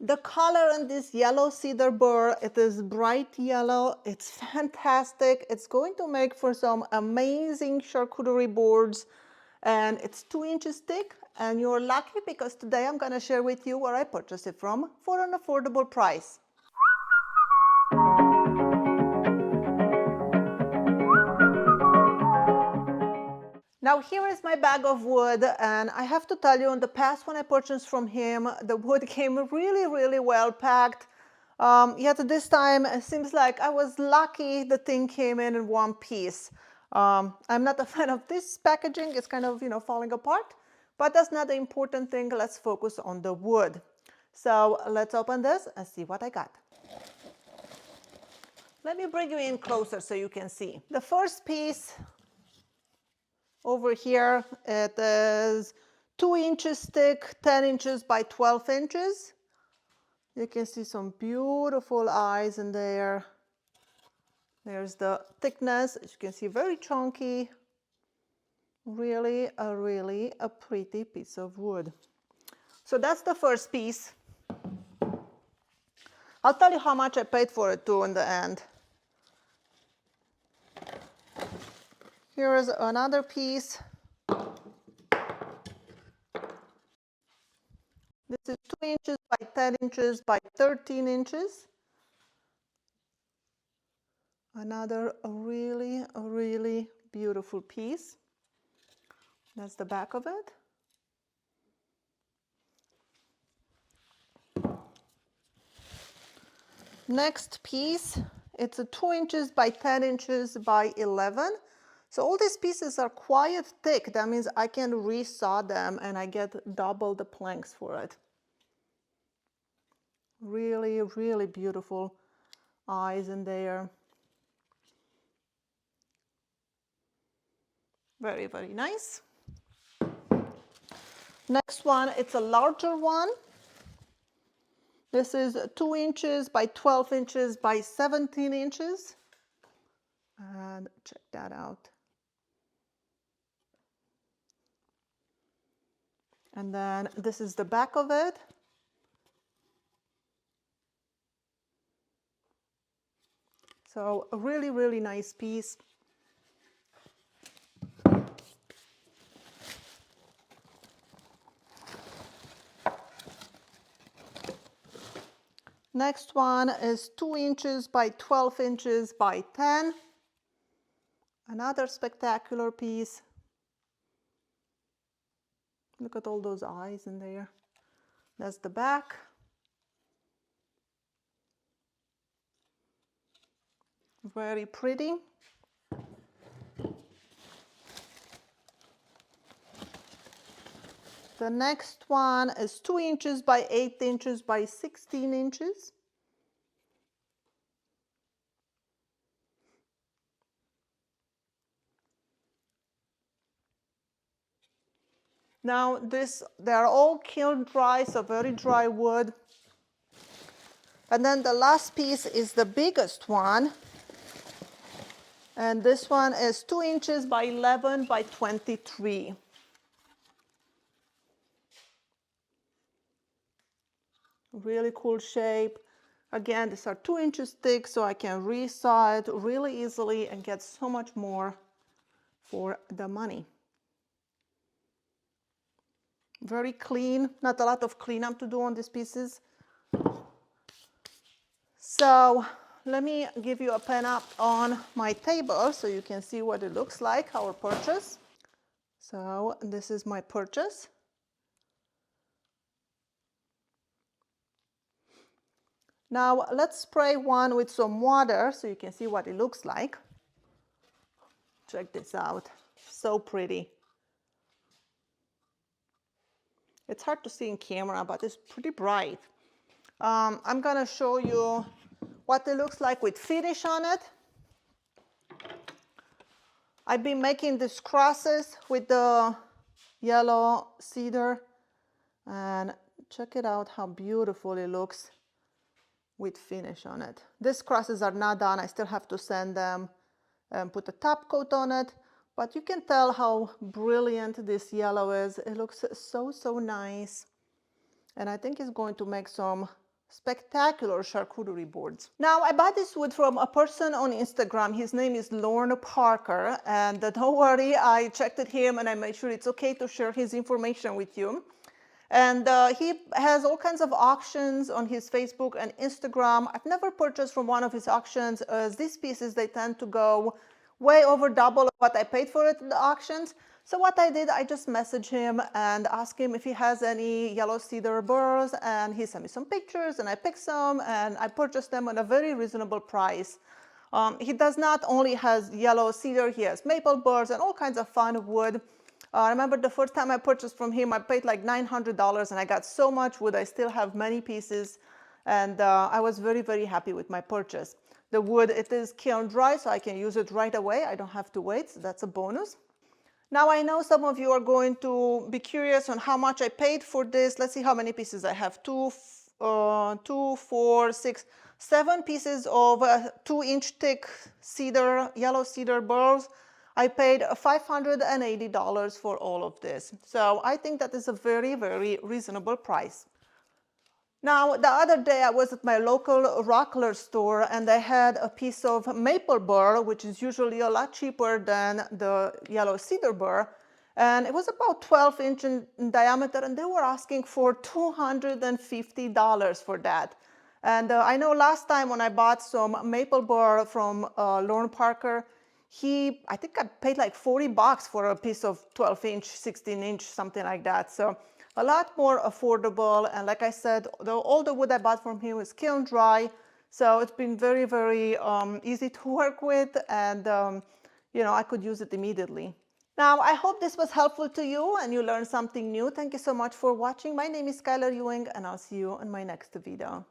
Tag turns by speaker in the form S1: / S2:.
S1: The color in this yellow cedar burr, it is bright yellow. It's fantastic. It's going to make for some amazing charcuterie boards, and it's 2 inches thick, and you're lucky because today I'm going to share with you where I purchased it from for an affordable price. Now here is my bag of wood, and I have to tell you, in the past when I purchased from him, the wood came really well packed. Yet this time it seems like I was lucky the thing came in one piece. I'm not a fan of this packaging. It's kind of, falling apart, but that's not the important thing. Let's focus on the wood. So let's open this and see what I got. Let me bring you in closer so you can see. The first piece over here, it is 2 inches thick, 10 inches by 12 inches. You can see some beautiful eyes in there. There's the thickness. As you can see, very chunky. Really a pretty piece of wood. So that's the first piece. I'll tell you how much I paid for it too in the end. Here is another piece. This is 2 inches by 10 inches by 13 inches. Another really beautiful piece. That's the back of it. Next piece, it's a 2 inches by 10 inches by 11. So all these pieces are quite thick. That means I can resaw them and I get double the planks for it. Really beautiful eyes in there. Very nice. Next one, it's a larger one. This is 2 inches by 12 inches by 17 inches. And check that out. And then this is the back of it. So a really nice piece. Next one is 2 inches by 12 inches by 10. Another spectacular piece. Look at all those eyes in there. That's the back. Very pretty. The next one is 2 inches by 8 inches by 16 inches. Now they're all kiln dry, so very dry wood. And then the last piece is the biggest one. And this one is 2 inches by 11 by 23. Really cool shape. Again, these are 2 inches thick, so I can resaw it really easily and get so much more for the money. Very clean, not a lot of cleanup to do on these pieces. So let me give you a pan up on my table so you can see what it looks like, our purchase. So this is my purchase. Now let's spray one with some water so you can see what it looks like. Check this out, so pretty. It's hard to see in camera, but it's pretty bright. I'm gonna show you what it looks like with finish on it. I've been making these crosses with the yellow cedar, and check it out how beautiful it looks with finish on it. These crosses are not done. I still have to sand them and put a top coat on it, but you can tell how brilliant this yellow is. It looks so nice, and I think it's going to make some spectacular charcuterie boards. Now, I bought this wood from a person on Instagram. His name is Lorne Parker, and don't worry, I checked with him and I made sure it's okay to share his information with you. And he has all kinds of auctions on his Facebook and Instagram. I've never purchased from one of his auctions, as these pieces, they tend to go way over double what I paid for it at the auctions. So what I did, I just messaged him and asked him if he has any yellow cedar burrs, and he sent me some pictures, and I picked some, and I purchased them at a very reasonable price. He does not only has yellow cedar, he has maple burrs and all kinds of fine wood. I remember the first time I purchased from him, I paid like $900, and I got so much wood. I still have many pieces, and I was very, very happy with my purchase. The wood, it is kiln dry, so I can use it right away. I don't have to wait, so that's a bonus. Now, I know some of you are going to be curious on how much I paid for this. Let's see how many pieces I have. 2, 4, 6, 7 pieces of 2-inch thick cedar, yellow cedar burls. I paid $580 for all of this. So I think that is a very, very reasonable price. Now, the other day I was at my local rockler store, and they had a piece of maple burr, which is usually a lot cheaper than the yellow cedar burr. And it was about 12 inch in diameter, and they were asking for $250 for that. And I know last time when I bought some maple burr from Lorne Parker, I think I paid like $40 for a piece of 12 inch, 16 inch, something like that. So a lot more affordable. And like I said, all the wood I bought from him is kiln dry. So it's been very, very easy to work with, and I could use it immediately. Now, I hope this was helpful to you and you learned something new. Thank you so much for watching. My name is Skylar Ewing, and I'll see you in my next video.